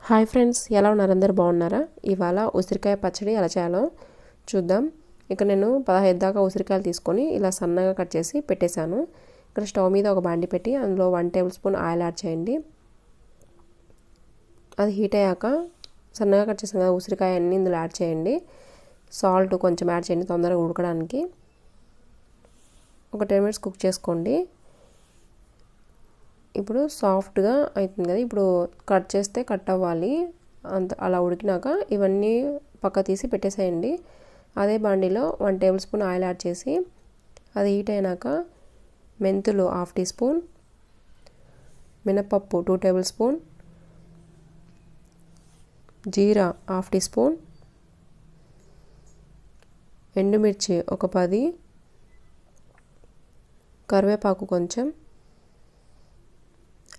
Hi friends, ఎలా ఉన్నారు? అందరు బాగున్నారా? ఇవాళ ఉసిరికాయ పచ్చడి ఎలా చేయాలో చూద్దాం. ఇక్కడ నేను 15 దాకా ఉసిరికాయలు తీసుకొని ఇలా సన్నగా కట్ చేసి పెట్టేశాను. ఇక్కడ స్టవ్ మీద ఒక బాండి పెట్టి అందులో 1 టేబుల్ స్పూన్ ఆయిల్ యాడ్ చేయండి. అది హీట్ అయ్యాక సన్నగా కట్ చేసిన ఉసిరికాయ అన్ని ఇందులో యాడ్ చేయండి. సాల్ట్ కొంచెం యాడ్ చేయండి తొందరగా ఉడకడానికి. ఒక 10 మినిట్స్ కుక్ చేసుకోండి. ఇప్పుడు సాఫ్ట్గా అవుతుంది కదా, ఇప్పుడు కట్ చేస్తే కట్ అవ్వాలి. అలా ఉడికినాక ఇవన్నీ పక్క తీసి పెట్టేసేయండి. అదే బాండీలో 1 టేబుల్ స్పూన్ ఆయిల్ యాడ్ చేసి అది హీట్ అయినాక మెంతులు 1/2 టీ స్పూన్, మినపప్పు 2 టేబుల్ స్పూన్, జీరా 1/2 టీ స్పూన్, ఎండుమిర్చి ఒక 10, కరివేపాకు కొంచెం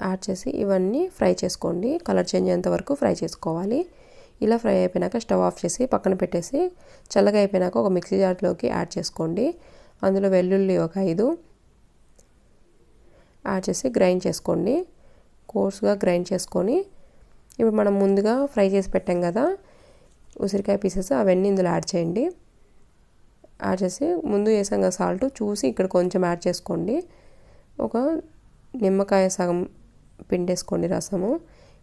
యాడ్ చేసి ఇవన్నీ ఫ్రై చేసుకోండి. కలర్ చేంజ్ అయ్యేంత వరకు ఫ్రై చేసుకోవాలి. ఇలా ఫ్రై అయిపోయినాక స్టవ్ ఆఫ్ చేసి పక్కన పెట్టేసి చల్లగా అయిపోయినాక ఒక మిక్సీ జార్లోకి యాడ్ చేసుకోండి. అందులో వెల్లుల్లి ఒక 5 యాడ్ చేసి గ్రైండ్ చేసుకోండి. కోర్స్గా గ్రైండ్ చేసుకొని ఇప్పుడు మనం ముందుగా ఫ్రై చేసి పెట్టాం కదా ఉసిరికాయ పీసెస్, అవన్నీ ఇందులో యాడ్ చేయండి. యాడ్ చేసి ముందు వేసాం కదా సాల్ట్ చూసి ఇక్కడ కొంచెం యాడ్ చేసుకోండి. ఒక నిమ్మకాయ సగం పిండేసుకోండి రసము.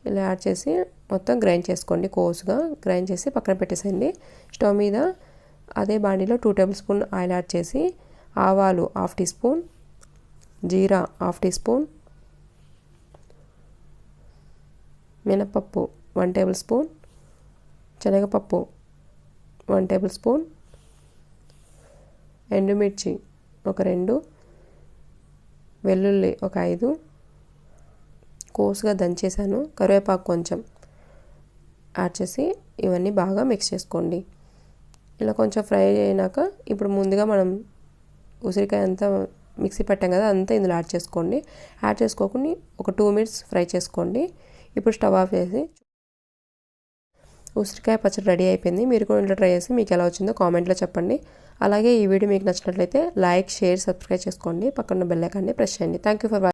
ఇలా యాడ్ చేసి మొత్తం గ్రైండ్ చేసుకోండి. కోర్స్గా గ్రైండ్ చేసి పక్కన పెట్టేసేయండి. స్టవ్ మీద అదే బాండీలో 2 టేబుల్ స్పూన్ ఆయిల్ యాడ్ చేసి ఆవాలు 1/2 టీ స్పూన్, జీరా 1/2 టీ స్పూన్, మినపప్పు 1 టేబుల్ స్పూన్, శనగపప్పు 1 టేబుల్ స్పూన్, ఎండుమిర్చి ఒక 2, వెల్లుల్లి ఒక 5 కోర్స్గా దంచేసాను, కరివేపాకు కొంచెం యాడ్ చేసి ఇవన్నీ బాగా మిక్స్ చేసుకోండి. ఇలా కొంచెం ఫ్రై అయినాక ఇప్పుడు ముందుగా మనం ఉసిరికాయ అంతా మిక్సీ పెట్టాం కదా అంతా ఇందులో యాడ్ చేసుకోండి. యాడ్ చేసుకోకుండా ఒక 2 మినిట్స్ ఫ్రై చేసుకోండి. ఇప్పుడు స్టవ్ ఆఫ్ చేసి ఉసిరికాయ పచ్చడి రెడీ అయిపోయింది. మీరు కూడా ఇంట్లో ట్రై చేసి మీకు ఎలా వచ్చిందో కామెంట్లో చెప్పండి. అలాగే ఈ వీడియో మీకు నచ్చినట్లయితే లైక్, షేర్, సబ్స్క్రైబ్ చేసుకోండి. పక్కన బెల్ ఐకాన్ని ప్రెస్ చేయండి. Thank you for watching.